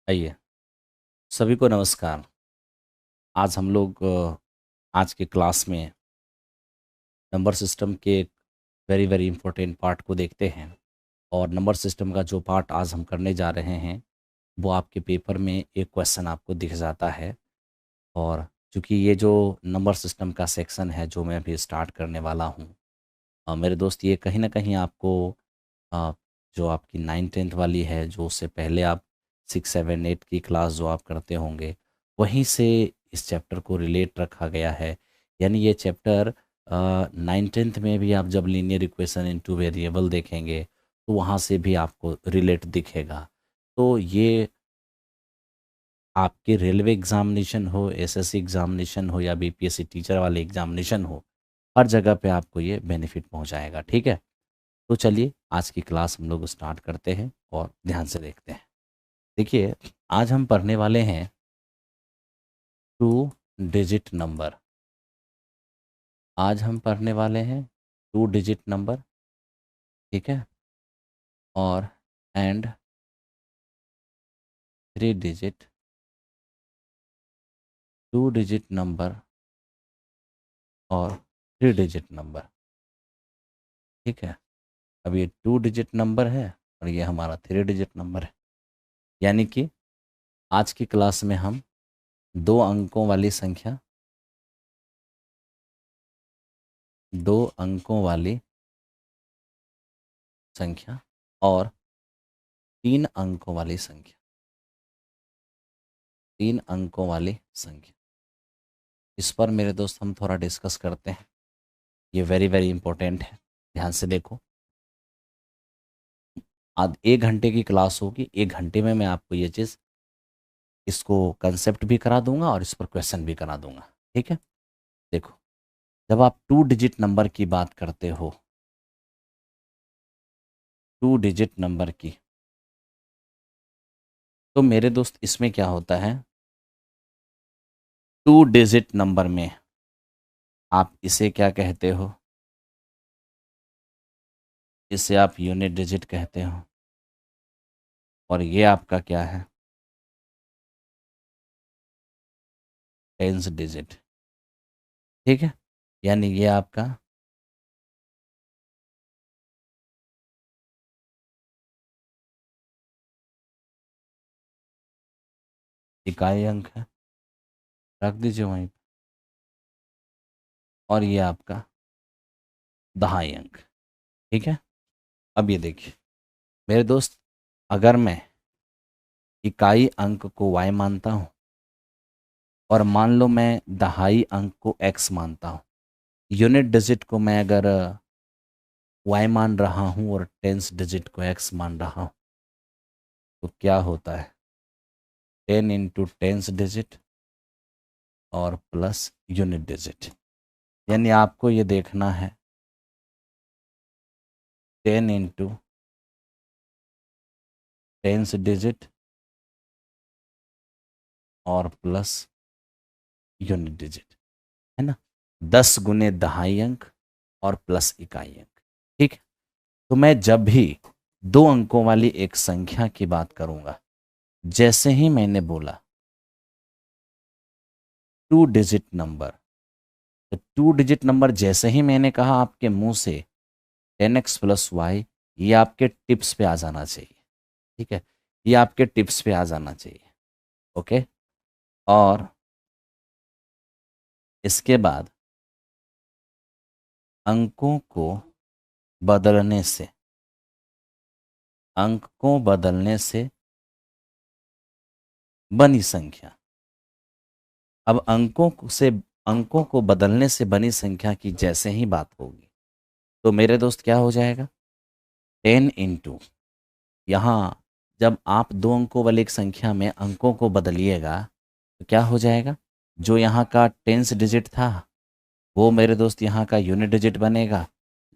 आइए, सभी को नमस्कार। आज हम लोग आज के क्लास में नंबर सिस्टम के एक वेरी वेरी इंपॉर्टेंट पार्ट को देखते हैं। और नंबर सिस्टम का जो पार्ट आज हम करने जा रहे हैं वो आपके पेपर में एक क्वेश्चन आपको दिख जाता है। और चूंकि ये जो नंबर सिस्टम का सेक्शन है जो मैं अभी स्टार्ट करने वाला हूँ, मेरे दोस्त, ये कहीं ना कहीं आपको अ, जो आपकी 9th 10th वाली है, जो उससे पहले आप 6 7 8 की क्लास जो आप करते होंगे, वहीं से इस चैप्टर को रिलेट रखा गया है। यानी ये चैप्टर 9th 10th में भी आप जब लीनियर इक्वेशन इनटू वेरिएबल देखेंगे तो वहाँ से भी आपको रिलेट दिखेगा। तो ये आपके रेलवे एग्जामिनेशन हो, एसएससी एग्जामिनेशन हो या बीपीएससी टीचर वाले एग्जामिनेशन हो, हर जगह पे आपको ये बेनिफिट पहुंचाएगा। ठीक है, तो चलिए आज की क्लास हम लोग स्टार्ट करते हैं और ध्यान से देखते हैं। देखिए, आज हम पढ़ने वाले हैं 2 डिजिट नंबर। आज हम पढ़ने वाले हैं 2 डिजिट नंबर। ठीक है, और एंड 3 डिजिट 2 डिजिट नंबर और 3 डिजिट नंबर। ठीक है, अब ये 2 डिजिट नंबर है और ये हमारा 3 डिजिट नंबर है। यानी कि आज की क्लास में हम 2 अंकों वाली संख्या, 2 अंकों वाली संख्या और 3 अंकों वाली संख्या, 3 अंकों वाली संख्या, इस पर मेरे दोस्त हम थोड़ा डिस्कस करते हैं। ये वेरी वेरी इंपॉर्टेंट है, ध्यान से देखो। आज 1 घंटे की क्लास होगी, 1 घंटे में मैं आपको ये चीज़, इसको कंसेप्ट भी करा दूंगा और इस पर क्वेश्चन भी करा दूंगा। ठीक है, देखो, जब आप 2 डिजिट नंबर की बात करते हो, 2 डिजिट नंबर की, तो मेरे दोस्त इसमें क्या होता है, 2 डिजिट नंबर में आप इसे क्या कहते हो, इसे आप यूनिट डिजिट कहते हो। और ये आपका क्या है, 10th डिजिट। ठीक है, यानी ये आपका इकाई अंक है, रख दीजिए वहीं पे। और ये आपका दहाई अंक। ठीक है, अब ये देखिए मेरे दोस्त, अगर मैं इकाई अंक को y मानता हूँ और मान लो मैं दहाई अंक को x मानता हूँ, यूनिट डिजिट को मैं अगर y मान रहा हूँ और 10th डिजिट को x मान रहा हूँ, तो क्या होता है, 10 × 10th डिजिट और प्लस यूनिट डिजिट। यानी आपको ये देखना है 10 × 10th डिजिट और प्लस यूनिट डिजिट, है ना, 10 × 10 और प्लस इकाई अंक। ठीक है, तो मैं जब भी 2 अंकों वाली एक संख्या की बात करूंगा, जैसे ही मैंने बोला 2 डिजिट नंबर, तो 2 डिजिट नंबर जैसे ही मैंने कहा, आपके मुंह से 10x + y, ये आपके टिप्स पे आ जाना चाहिए। ठीक है, ये आपके टिप्स पे आ जाना चाहिए। ओके, और इसके बाद अंकों को बदलने से, अंक को बदलने से बनी संख्या। अब अंकों को बदलने से बनी संख्या की जैसे ही बात होगी, तो मेरे दोस्त क्या हो जाएगा, 10 × यहाँ जब आप 2 अंकों वाली एक संख्या में अंकों को बदलिएगा तो क्या हो जाएगा, जो यहाँ का 10th डिजिट था वो मेरे दोस्त यहाँ का यूनिट डिजिट बनेगा,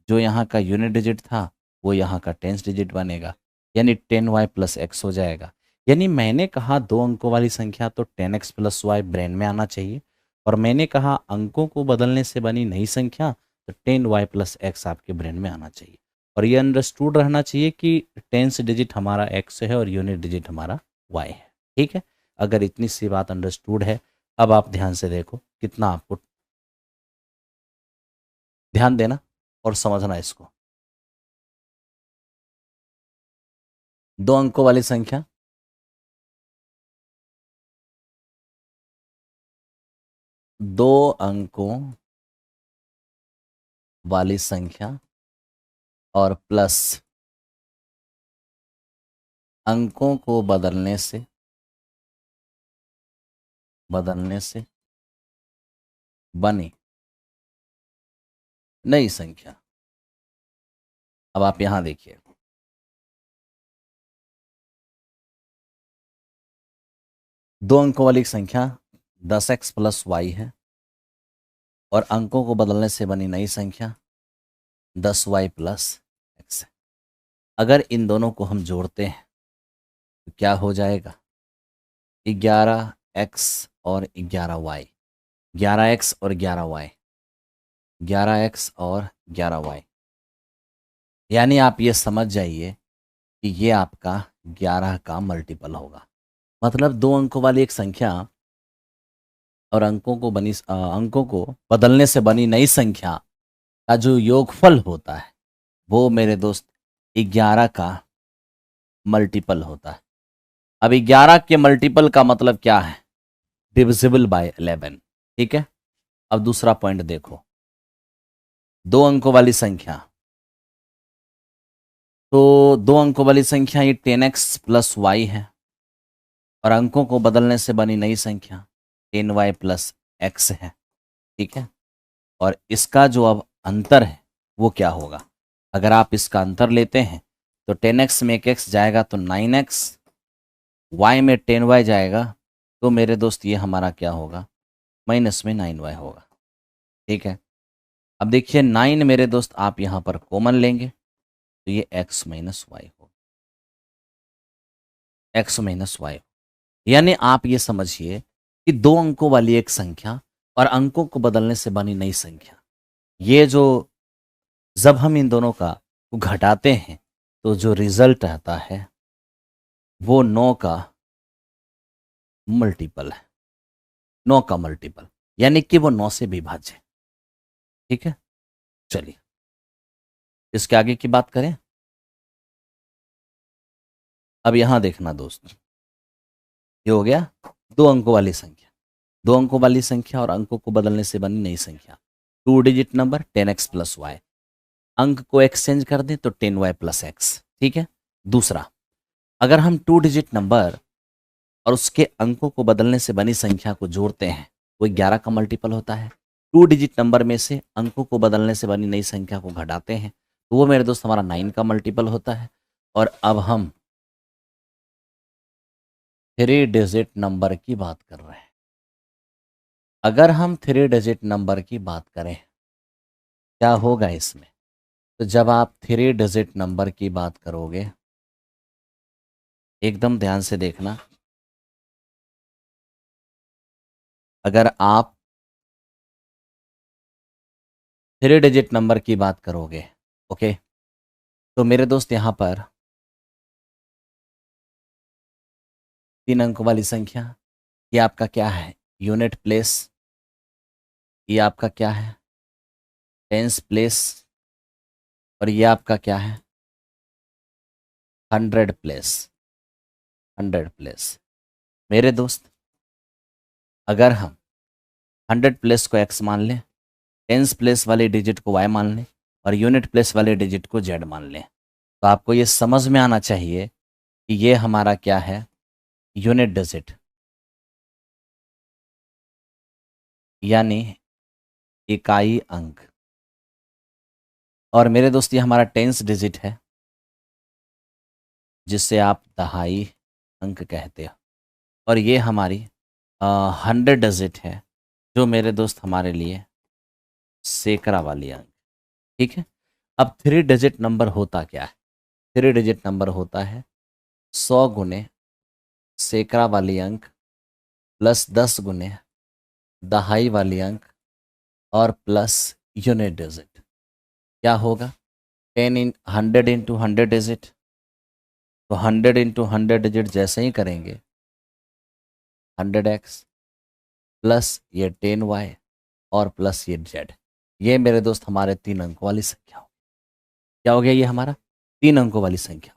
जो यहाँ का यूनिट डिजिट था वो यहाँ का 10th डिजिट बनेगा, यानी 10y + x हो जाएगा। यानी मैंने कहा 2 अंकों वाली संख्या तो 10x + y ब्रेन में आना चाहिए, और मैंने कहा अंकों को बदलने से बनी नई संख्या तो 10y + x आपके ब्रेन में आना चाहिए। और ये अंडरस्टूड रहना चाहिए कि 10th डिजिट हमारा x है और यूनिट डिजिट हमारा y है। ठीक है, अगर इतनी सी बात अंडरस्टूड है, अब आप ध्यान से देखो कितना आपको ध्यान देना और समझना इसको। 2 अंकों वाली संख्या, 2 अंकों वाली संख्या और प्लस अंकों को बदलने से बनी नई संख्या। अब आप यहां देखिए, 2 अंकों वाली संख्या 10x प्लस वाई है और अंकों को बदलने से बनी नई संख्या 10y प्लस एक्स है। अगर इन दोनों को हम जोड़ते हैं तो क्या हो जाएगा? 11x और 11y, 11x और 11y, 11x और 11y। यानी आप ये समझ जाइए कि ये आपका 11 का मल्टीपल होगा। मतलब 2 अंकों वाली एक संख्या और अंकों को बदलने से बनी नई संख्या का जो योगफल होता है वो मेरे दोस्त 11 का मल्टीपल होता है। अब 11 के मल्टीपल का मतलब क्या है? Divisible by 11। ठीक है, अब दूसरा पॉइंट देखो, 2 अंकों वाली संख्या, तो 2 अंकों वाली संख्या ये 10x प्लस वाई है और अंकों को बदलने से बनी नई संख्या 10y प्लस एक्स है। ठीक है, और इसका जो अब अंतर है वो क्या होगा? अगर आप इसका अंतर लेते हैं तो 10x में एक x जाएगा तो 9x, y में 10y जाएगा तो मेरे दोस्त ये हमारा क्या होगा? माइनस में 9y होगा। ठीक है, अब देखिए 9 मेरे दोस्त आप यहाँ पर कॉमन लेंगे तो ये x माइनस वाई होगा, x माइनस वाई। यानी आप ये समझिए कि 2 अंकों वाली एक संख्या और अंकों को बदलने से बनी नई संख्या, ये जो जब हम इन दोनों का घटाते हैं तो जो रिजल्ट आता है वो 9 का मल्टीपल है, 9 का मल्टीपल, यानी कि वो 9 से विभाज्य है। ठीक है, चलिए इसके आगे की बात करें। अब यहां देखना दोस्त, ये हो गया 2 अंकों वाली संख्या, 2 अंकों वाली संख्या और अंकों को बदलने से बनी नई संख्या, 2 digit number 10x plus Y, अंक को एक्सचेंज कर दें तो 10y प्लस एक्स। ठीक है, दूसरा, अगर हम 2 डिजिट नंबर और उसके अंकों को बदलने से बनी संख्या को जोड़ते हैं वो 11 का मल्टीपल होता है। 2 डिजिट नंबर में से अंकों को बदलने से बनी नई संख्या को घटाते हैं तो वो मेरे दोस्त हमारा 9 का मल्टीपल होता है। और अब हम 3 डिजिट नंबर की बात कर रहे हैं। अगर हम 3 डिजिट नंबर की बात करें क्या होगा इसमें? तो जब आप 3 डिजिट नंबर की बात करोगे, एकदम ध्यान से देखना, अगर आप 3 डिजिट नंबर की बात करोगे, ओके, तो मेरे दोस्त यहाँ पर 3 अंकों वाली संख्या, ये आपका क्या है? Unit place. ये आपका क्या है? Tens place. और ये आपका क्या है? 100 प्लेस। 100 प्लेस। मेरे दोस्त अगर हम 100 प्लेस को x मान लें, टेंस प्लेस वाले डिजिट को y मान लें और यूनिट प्लेस वाले डिजिट को z मान लें, तो आपको ये समझ में आना चाहिए कि ये हमारा क्या है? यूनिट डिजिट, यानी इकाई अंक। और मेरे दोस्त ये हमारा टेंस डिजिट है जिसे आप दहाई अंक कहते हो। और ये हमारी 100 डिजिट है जो मेरे दोस्त हमारे लिए सैकड़ा वाली अंक। ठीक है, अब 3 डिजिट नंबर होता क्या है? 3 डिजिट नंबर होता है 100 गुने सैकड़ा वाली अंक प्लस 10 गुने दहाई वाली अंक और प्लस यूनिट डिजिट। क्या होगा? 100 इंटू 100 डिजिट, तो 100 इंटू 100 डिजिट जैसे ही करेंगे 100x प्लस ये 10y और प्लस ये z। ये मेरे दोस्त हमारे 3 अंकों वाली संख्या हो। क्या हो गया? ये हमारा 3 अंकों वाली संख्या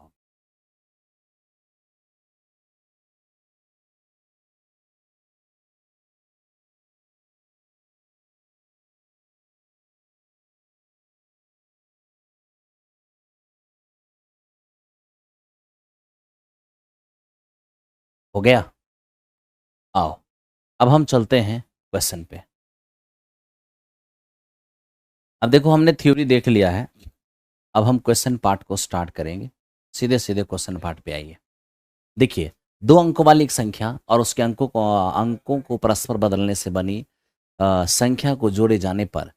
हो गया। आओ अब हम चलते हैं क्वेश्चन पे। अब देखो हमने थ्योरी देख लिया है, अब हम क्वेश्चन पार्ट को स्टार्ट करेंगे। सीधे सीधे क्वेश्चन पार्ट पे आइए। देखिए, 2 अंकों वाली एक संख्या और उसके अंकों को परस्पर बदलने से बनी संख्या को जोड़े जाने पर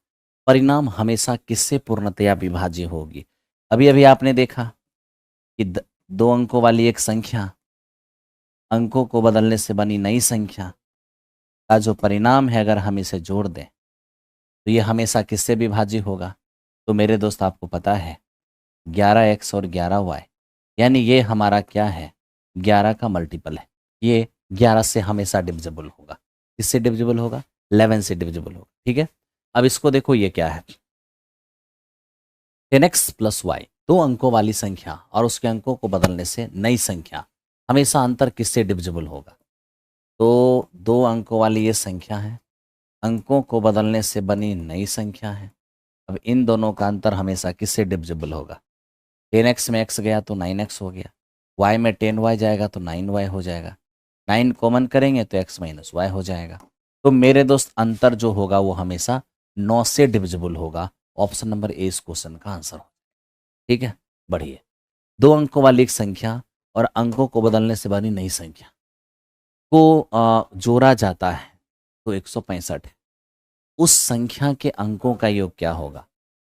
परिणाम हमेशा किससे पूर्णतया विभाज्य होगी? अभी अभी आपने देखा कि 2 अंकों वाली एक संख्या अंकों को बदलने से बनी नई संख्या का जो परिणाम है, अगर हम इसे जोड़ दें तो ये हमेशा किससे विभाज्य होगा? तो मेरे दोस्त आपको पता है 11x और 11y, यानी ये हमारा क्या है? 11 का मल्टीपल है। ये 11 से हमेशा डिविजिबल होगा। किससे डिविजिबल होगा? 11 से डिविजिबल होगा। ठीक है, अब इसको देखो, ये क्या है? 10x प्लस वाई, 2 अंकों वाली संख्या और उसके अंकों को बदलने से नई संख्या, हमेशा अंतर किससे डिविजिबल होगा? तो 2 अंकों वाली ये संख्या है, अंकों को बदलने से बनी नई संख्या है। अब इन दोनों का अंतर हमेशा किससे डिविजिबल होगा? 10x में x गया तो 9x हो गया, y में 10y जाएगा तो 9y हो जाएगा, 9 कॉमन करेंगे तो x माइनस वाई हो जाएगा। तो मेरे दोस्त अंतर जो होगा वो हमेशा 9 से डिविजिबल होगा। ऑप्शन नंबर ए इस क्वेश्चन का आंसर हो। ठीक है, बढ़िए। 2 अंकों वाली एक संख्या और अंकों को बदलने से बनी नई संख्या को जोड़ा जाता है तो 165 है। उस संख्या के अंकों का योग क्या होगा?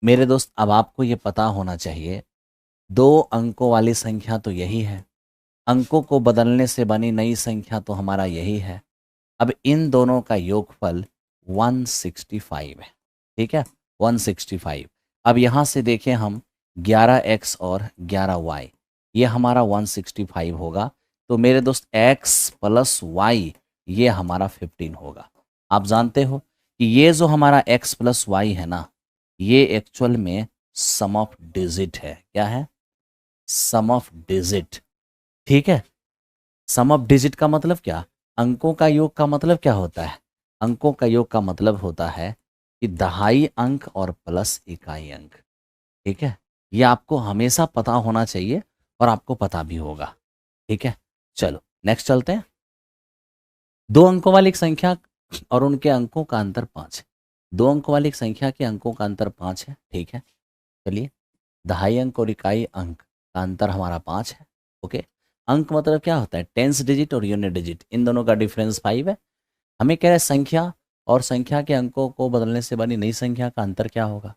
मेरे दोस्त अब आपको ये पता होना चाहिए, 2 अंकों वाली संख्या तो यही है, अंकों को बदलने से बनी नई संख्या तो हमारा यही है। अब इन दोनों का योगफल 165 है। ठीक है, 165। अब यहाँ से देखें हम 11x और 11y, ये हमारा 165 होगा। तो मेरे दोस्त x प्लस वाई ये हमारा 15 होगा। आप जानते हो कि ये जो हमारा x प्लस वाई है ना, ये एक्चुअल में सम ऑफ डिजिट है। क्या है? सम ऑफ डिजिट। ठीक है, सम ऑफ डिजिट का मतलब क्या? अंकों का योग का मतलब क्या होता है? अंकों का योग का मतलब होता है कि दहाई अंक और प्लस इकाई अंक। ठीक है, ये आपको हमेशा पता होना चाहिए और आपको पता भी होगा। ठीक है, चलो नेक्स्ट चलते हैं। 2 अंकों वाली एक संख्या और उनके अंकों का अंतर 5 है। 2 अंकों वाली एक संख्या के अंकों का अंतर 5 है। ठीक है, चलिए, दहाई अंक और इकाई अंक का अंतर हमारा 5 है। ओके, अंक मतलब क्या होता है? टेंस डिजिट और यूनिट डिजिट, इन दोनों का डिफरेंस 5 है। हमें कह रहे हैं संख्या और संख्या के अंकों को बदलने से बनी नई संख्या का अंतर क्या होगा?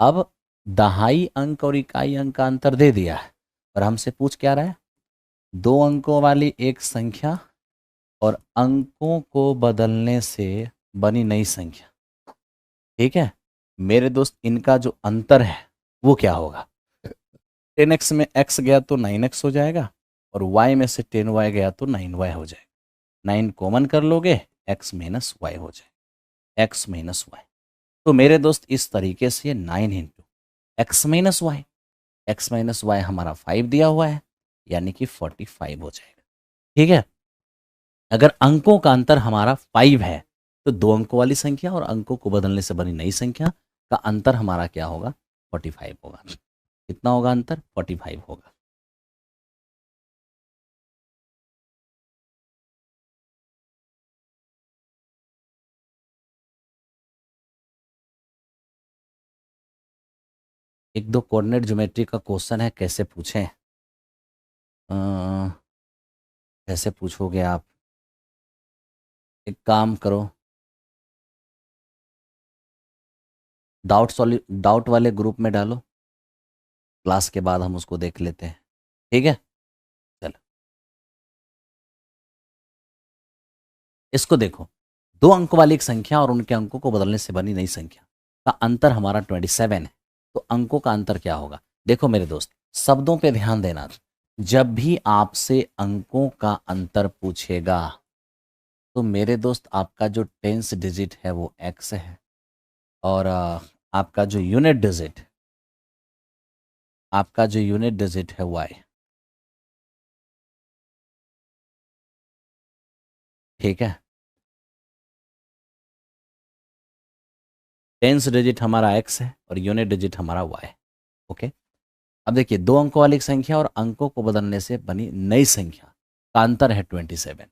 अब दहाई अंक और इकाई अंक का अंतर दे दिया है और हमसे पूछ क्या रहा है? 2 अंकों वाली एक संख्या और अंकों को बदलने से बनी नई संख्या। ठीक है, मेरे दोस्त इनका जो अंतर है वो क्या होगा? 10x में x गया तो 9x हो जाएगा और y में से 10y गया तो 9y हो जाएगा। 9 कॉमन कर लोगे, x माइनस वाई हो जाएगा, x माइनस वाई। तो मेरे दोस्त इस तरीके से 9 into X minus Y, X minus Y हमारा 5 दिया हुआ है, यानी कि 45 हो जाएगा। ठीक है, अगर अंकों का अंतर हमारा 5 है तो 2 अंकों वाली संख्या और अंकों को बदलने से बनी नई संख्या का अंतर हमारा क्या होगा? 45 होगा। कितना होगा अंतर? 45 होगा। एक दो कोऑर्डिनेट ज्योमेट्री का क्वेश्चन है, कैसे पूछें? कैसे पूछोगे आप? एक काम करो, डाउट वाले ग्रुप में डालो, क्लास के बाद हम उसको देख लेते हैं। ठीक है, चलो इसको देखो। 2 अंक वाली एक संख्या और उनके अंकों को बदलने से बनी नई संख्या का अंतर हमारा 27 है। तो अंकों का अंतर क्या होगा? देखो मेरे दोस्त, शब्दों पे ध्यान देना। जब भी आपसे अंकों का अंतर पूछेगा तो मेरे दोस्त आपका जो टेंस डिजिट है वो x है, और आपका जो यूनिट डिजिट है y। ठीक है, टेंस डिजिट हमारा x है और यूनिट डिजिट हमारा y। ओके, अब देखिए, दो अंकों वाली संख्या और अंकों को बदलने से बनी नई संख्या का अंतर है 27।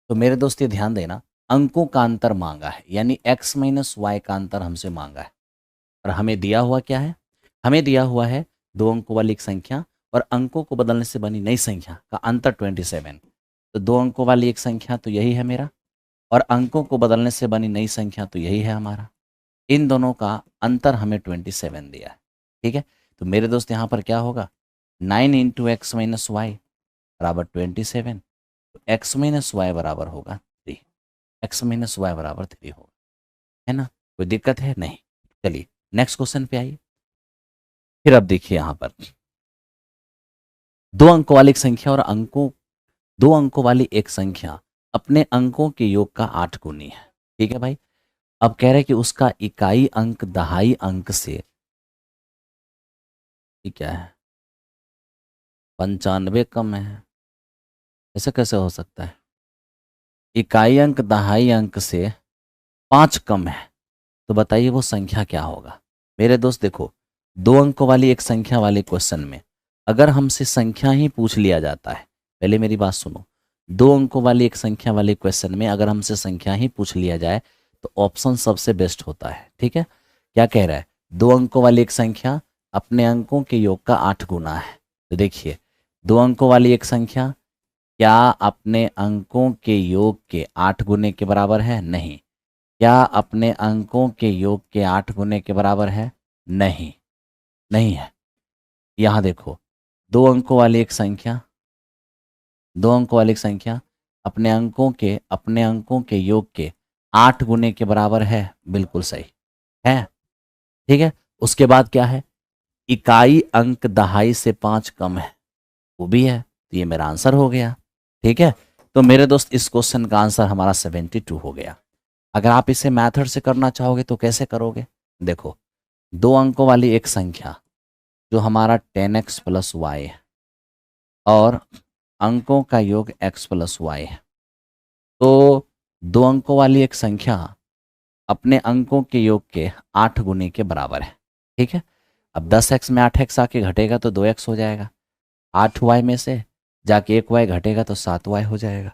तो मेरे दोस्त ये ध्यान देना, अंकों का अंतर मांगा है, यानी x माइनस वाई का अंतर हमसे मांगा है। और हमें दिया हुआ क्या है? हमें दिया हुआ है दो अंकों वाली एक संख्या और अंकों को बदलने से बनी नई संख्या का अंतर 27। तो दो अंकों वाली एक संख्या तो यही है मेरा, और अंकों को बदलने से बनी नई संख्या तो यही है हमारा। इन दोनों का अंतर हमें 27 दिया है। ठीक है, तो मेरे दोस्त यहाँ पर क्या होगा? 9 इंटू एक्स माइनस वाई बराबर 27। तो एक्स माइनस वाई बराबर होगा 3। एक्स माइनस वाई बराबर 3 होगा, है ना? कोई दिक्कत है? नहीं। चलिए नेक्स्ट क्वेश्चन पे आइए। फिर अब देखिए यहाँ पर, दो अंकों वाली एक संख्या और दो अंकों वाली एक संख्या अपने अंकों के योग का 8 गुनी है। ठीक है भाई, अब कह रहे हैं कि उसका इकाई अंक दहाई अंक से, ये क्या है, 95 कम है। ऐसा कैसे हो सकता है? इकाई अंक दहाई अंक से 5 कम है, तो बताइए वो संख्या क्या होगा? मेरे दोस्त देखो, दो अंकों वाली एक संख्या वाले क्वेश्चन में अगर हमसे संख्या ही पूछ लिया जाता है, पहले मेरी बात सुनो, दो अंकों वाली एक संख्या वाले क्वेश्चन में अगर हमसे संख्या ही पूछ लिया जाए तो ऑप्शन सबसे बेस्ट होता है। ठीक है, क्या कह रहा है? दो अंकों वाली एक संख्या अपने अंकों के योग का 8 गुना है। तो देखिए, दो अंकों वाली एक संख्या क्या अपने अंकों के योग के 8 गुने के बराबर है? नहीं। क्या अपने अंकों के योग के 8 गुने के बराबर है? नहीं, नहीं है। यहाँ देखो, दो अंकों वाली एक संख्या, दो अंकों वाली एक संख्या अपने अंकों के योग के 8 गुने के बराबर है। बिल्कुल सही है। ठीक है, उसके बाद क्या है? इकाई अंक दहाई से 5 कम है, वो भी है। तो ये मेरा आंसर हो गया। ठीक है, तो मेरे दोस्त इस क्वेश्चन का आंसर हमारा 72 हो गया। अगर आप इसे मैथड से करना चाहोगे तो कैसे करोगे? देखो, दो अंकों वाली एक संख्या जो हमारा 10x प्लस वाई है और अंकों का योग x प्लस वाई है, तो दो अंकों वाली एक संख्या अपने अंकों के योग के 8 गुने के बराबर है। ठीक है, अब 10x में 8x आके घटेगा तो 2x हो जाएगा, 8y में से जाके 1y घटेगा तो 7y हो जाएगा।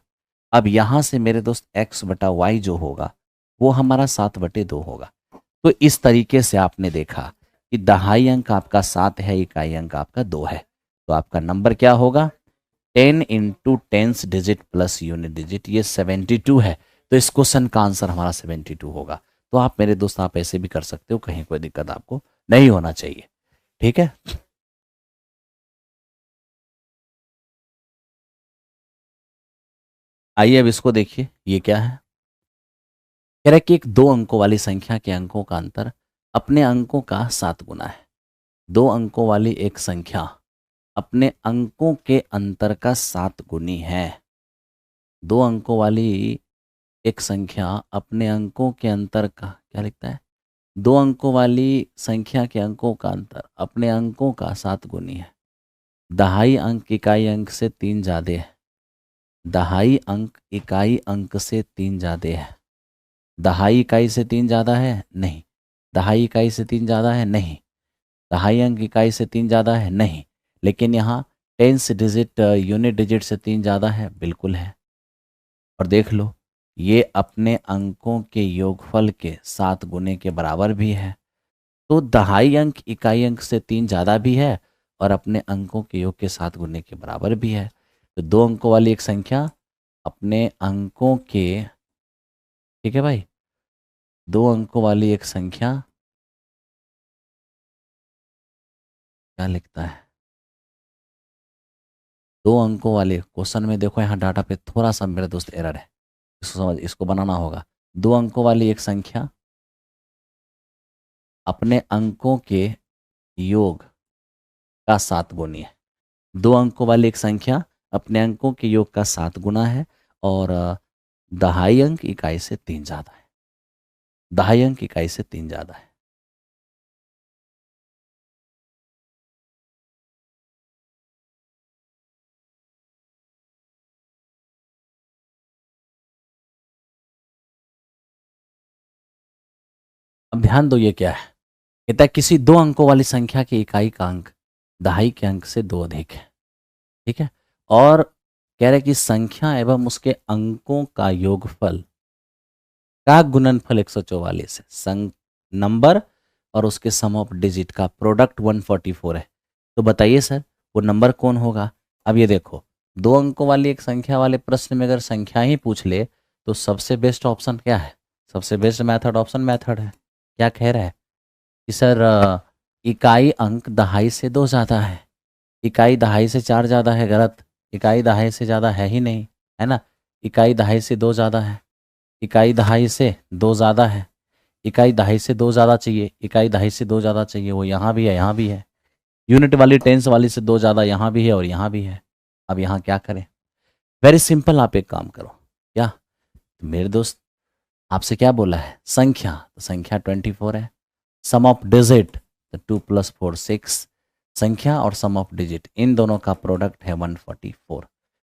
अब यहाँ से मेरे दोस्त x बटा y जो होगा वो हमारा 7/2 होगा। तो इस तरीके से आपने देखा कि दहाई अंक आपका 7 है, इकाई अंक आपका 2 है। तो आपका नंबर क्या होगा? 10 into tens digit plus unit digit, ये 72 है। तो इस क्वेश्चन का आंसर हमारा 72 होगा। तो आप मेरे दोस्त आप ऐसे भी कर सकते हो, कहीं कोई दिक्कत आपको नहीं होना चाहिए। ठीक है, आइए अब इसको देखिए, ये क्या है? कह रहा है कि एक दो अंकों वाली संख्या के अंकों का अंतर अपने अंकों का 7 गुना है। दो अंकों वाली एक संख्या अपने अंकों के अंतर का 7 गुनी है। दो अंकों वाली एक संख्या अपने अंकों के अंतर का, क्या लिखता है? दो अंकों वाली संख्या के अंकों का अंतर अपने अंकों का 7 गुनी है। दहाई अंक इकाई अंक से 3 ज्यादा है। दहाई अंक इकाई अंक से 3 ज्यादा है। दहाई इकाई से 3 ज़्यादा है? नहीं। दहाई इकाई से 3 ज़्यादा है? नहीं। दहाई अंक इकाई से 3 ज़्यादा है? नहीं। लेकिन यहाँ टेंस डिजिट यूनिट डिजिट से 3 ज़्यादा है? बिल्कुल है। और देख लो, ये अपने अंकों के योगफल के 7 गुने के बराबर भी है। तो दहाई अंक इकाई अंक से 3 ज़्यादा भी है और अपने अंकों के योग के 7 गुने के बराबर भी है। तो दो अंकों वाली एक संख्या अपने अंकों के, ठीक है भाई, दो अंकों वाली एक संख्या, क्या लिखता है? दो अंकों वाले क्वेश्चन में देखो, यहाँ डाटा पे थोड़ा सा मेरे दोस्त एरर है, इसको समझ, इसको बनाना होगा। दो अंकों वाली एक संख्या अपने अंकों के योग का 7 गुनी है। दो अंकों वाली एक संख्या अपने अंकों के योग का 7 गुना है, और दहाई अंक इकाई से 3 ज़्यादा है, दहाई अंक इकाई से 3 ज़्यादा है। अब ध्यान दो ये क्या है। कहता है किसी 2 अंकों वाली संख्या की इकाई का अंक दहाई के अंक से 2 अधिक है। ठीक है। और कह रहे कि संख्या एवं उसके अंकों का योगफल का गुणनफल 144 है। नंबर और उसके सम ऑफ डिजिट का प्रोडक्ट 144 है। तो बताइए सर वो नंबर कौन होगा। अब ये देखो 2 अंकों वाली एक संख्या वाले प्रश्न में अगर संख्या ही पूछ ले तो सबसे बेस्ट ऑप्शन क्या है, सबसे बेस्ट मेथड ऑप्शन मेथड है। क्या कह रहा है कि सर इकाई अंक दहाई से 2 ज़्यादा है, इकाई दहाई से 4 ज़्यादा है। गलत, इकाई दहाई से ज़्यादा है ही नहीं, है ना। इकाई दहाई से 2 ज़्यादा है, इकाई दहाई से 2 ज़्यादा है, इकाई दहाई से 2 ज़्यादा चाहिए, इकाई दहाई से 2 ज़्यादा चाहिए। वो यहाँ भी है, यहाँ भी है। यूनिट वाली टेंस वाली से 2 ज़्यादा यहाँ भी है और यहाँ भी है। अब यहाँ क्या करें। वेरी सिंपल, आप एक काम करो। क्या तो मेरे दोस्त आपसे क्या बोला है, संख्या, तो संख्या 24 है। सम ऑफ डिजिट तो 2 + 4 6। संख्या और सम ऑफ डिजिट इन दोनों का प्रोडक्ट है 144।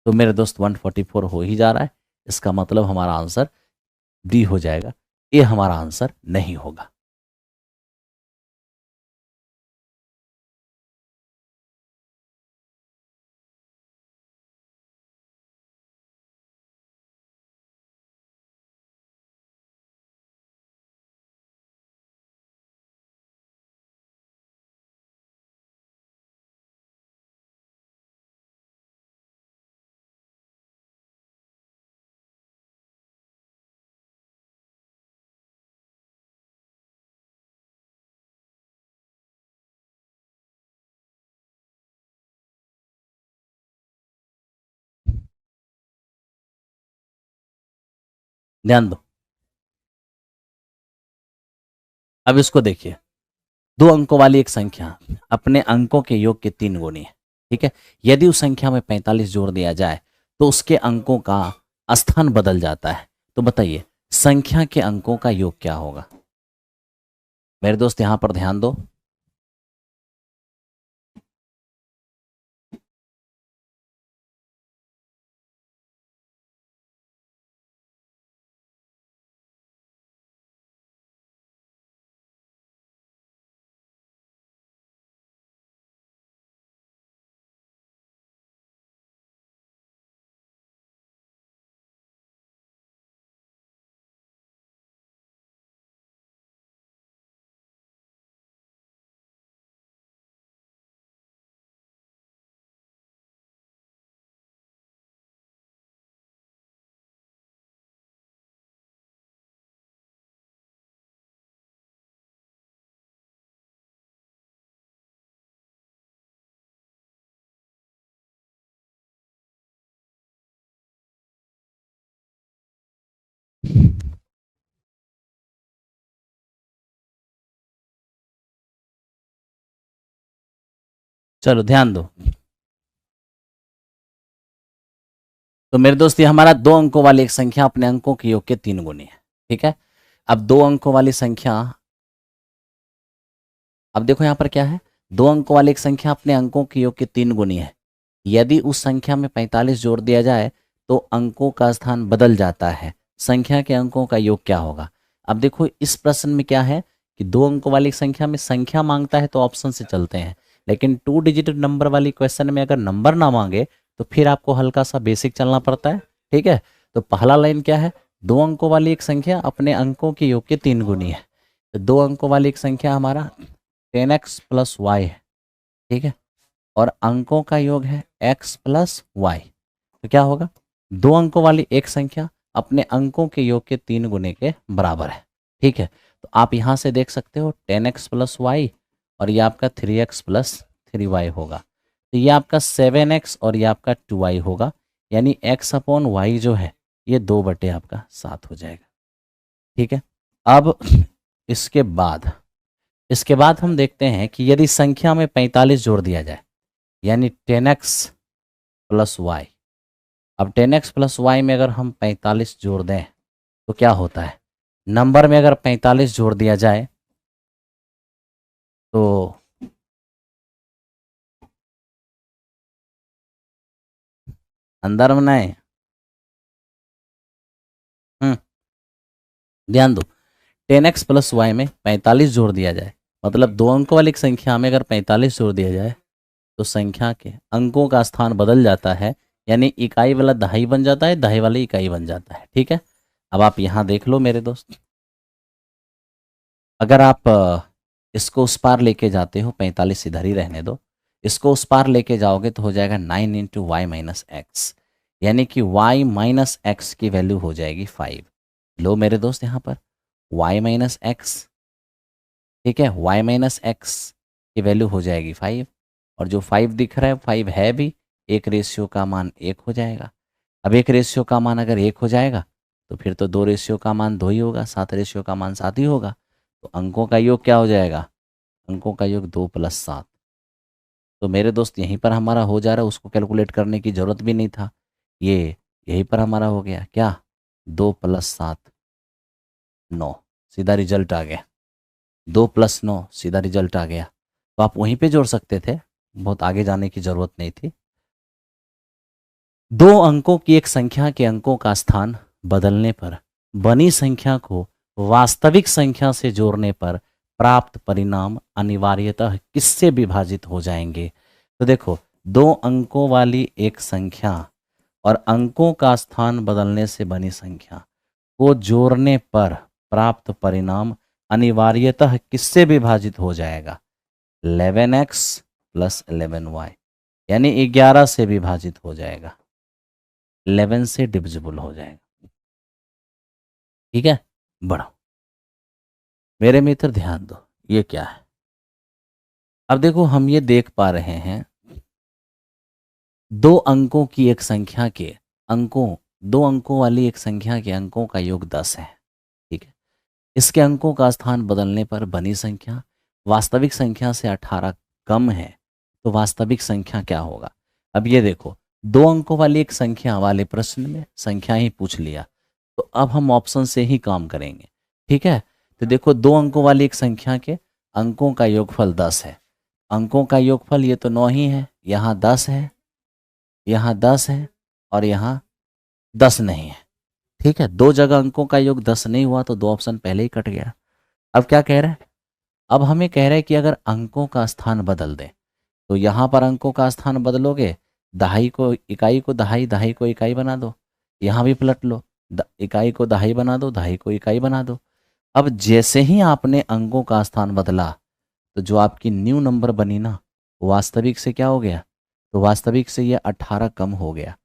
तो मेरे दोस्त 144 हो ही जा रहा है। इसका मतलब हमारा आंसर डी हो जाएगा, ये हमारा आंसर नहीं होगा। ध्यान दो, अब इसको देखिए। 2 अंकों वाली एक संख्या अपने अंकों के योग के 3 गुनी है। ठीक है। यदि उस संख्या में 45 जोड़ दिया जाए तो उसके अंकों का स्थान बदल जाता है। तो बताइए संख्या के अंकों का योग क्या होगा। मेरे दोस्त यहां पर ध्यान दो। चलो ध्यान दो। तो मेरे दोस्त ये हमारा 2 अंकों वाली एक संख्या अपने अंकों के योग के 3 गुनी है। ठीक है। अब 2 अंकों वाली संख्या, अब देखो यहां पर क्या है, 2 अंकों वाली एक संख्या अपने अंकों के योग के 3 गुनी है। यदि उस संख्या में 45 जोड़ दिया जाए तो अंकों का स्थान बदल जाता है। संख्या के अंकों का योग क्या होगा। अब देखो इस प्रश्न में क्या है कि 2 अंकों वाली संख्या में संख्या मांगता है तो ऑप्शन से चलते हैं, लेकिन 2 डिजिट नंबर वाली क्वेश्चन में अगर नंबर ना मांगे तो फिर आपको हल्का सा बेसिक चलना पड़ता है। ठीक है। तो पहला लाइन क्या है, 2 अंकों वाली एक संख्या अपने अंकों के योग के 3 गुनी है। तो 2 अंकों वाली एक संख्या हमारा 10x + y है। ठीक है। और अंकों का योग है x + y। तो क्या होगा, 2 अंकों वाली एक संख्या अपने अंकों के योग के 3 गुने के बराबर है। ठीक है। तो आप यहां से देख सकते हो 10x + y और ये आपका 3x + 3y होगा। तो ये आपका 7x और ये आपका 2y होगा। यानी x/y जो है ये 2/, आपका 7 हो जाएगा। ठीक है। अब इसके बाद हम देखते हैं कि यदि संख्या में 45 जोड़ दिया जाए यानी 10x + y, अब 10x प्लस वाई में अगर हम 45 जोड़ दें तो क्या होता है, नंबर में अगर 45 जोड़ दिया जाए तो अंदर बनाए, ध्यान दो, 10x प्लस वाई में 45 जोड़ दिया जाए, मतलब दो अंकों वाली एक संख्या में अगर 45 जोड़ दिया जाए तो संख्या के अंकों का स्थान बदल जाता है, यानी इकाई वाला दहाई बन जाता है, दहाई वाली इकाई बन जाता है। ठीक है, अब आप यहाँ देख लो मेरे दोस्त, अगर आप इसको उस पार लेके जाते हो, 45 इधर ही रहने दो, इसको उस पार लेके जाओगे तो हो जाएगा 9 इंटू वाई माइनस एक्स, यानी कि y माइनस एक्स की वैल्यू हो जाएगी 5। लो मेरे दोस्त यहाँ पर y माइनस एक्स, ठीक है, y माइनस एक्स की वैल्यू हो जाएगी 5, और जो 5 दिख रहा है 5 है भी, एक रेशियो का मान 1 हो जाएगा। अब एक रेशियो का मान अगर 1 हो जाएगा तो फिर तो दो रेशियो का मान 2 ही होगा, 7 रेशियो का मान 7 ही होगा, तो अंकों का योग क्या हो जाएगा, अंकों का योग 2 प्लस 7। तो मेरे दोस्त यहीं पर हमारा हो जा रहा है, उसको कैलकुलेट करने की ज़रूरत भी नहीं था, ये यहीं पर हमारा हो गया क्या, 2 प्लस 7 9, सीधा रिजल्ट आ गया, 2 प्लस 9 सीधा रिजल्ट आ गया। तो आप वहीं पे जोड़ सकते थे, बहुत आगे जाने की ज़रूरत नहीं थी। दो अंकों की एक संख्या के अंकों का स्थान बदलने पर बनी संख्या को वास्तविक संख्या से जोड़ने पर प्राप्त परिणाम अनिवार्यतः किससे विभाजित हो जाएंगे। तो देखो, दो अंकों वाली एक संख्या और अंकों का स्थान बदलने से बनी संख्या को जोड़ने पर प्राप्त परिणाम अनिवार्यतः किससे विभाजित हो जाएगा, 11x प्लस 11y, यानी 11 से विभाजित हो जाएगा, 11 से डिविजिबल हो जाएगा। ठीक है, बढ़ो मेरे मित्र, ध्यान दो, ये क्या है। अब देखो, हम ये देख पा रहे हैं दो अंकों की एक संख्या के अंकों, दो अंकों वाली एक संख्या के अंकों का योग 10 है। ठीक है, इसके अंकों का स्थान बदलने पर बनी संख्या वास्तविक संख्या से 18 कम है, तो वास्तविक संख्या क्या होगा। अब ये देखो, दो अंकों वाली एक संख्या वाले प्रश्न में संख्या ही पूछ लिया, तो अब हम ऑप्शन से ही काम करेंगे। ठीक है, तो देखो, दो अंकों वाली एक संख्या के अंकों का योगफल 10 है, अंकों का योगफल ये तो 9 ही है, यहाँ 10 है, यहाँ 10 है, और यहाँ 10 नहीं है। ठीक है, दो जगह अंकों का योग 10 नहीं हुआ तो दो ऑप्शन पहले ही कट गया। अब क्या कह रहा है, अब हमें कह रहा है कि अगर अंकों का स्थान बदल दें, तो यहाँ पर अंकों का स्थान बदलोगे, दहाई को इकाई को दहाई, दहाई को इकाई बना दो, यहाँ भी पलट लो, इकाई को दहाई बना दो, दहाई को इकाई बना दो। अब जैसे ही आपने अंकों का स्थान बदला तो जो आपकी न्यू नंबर बनी ना, वास्तविक से क्या हो गया, तो वास्तविक से ये 18 कम हो गया,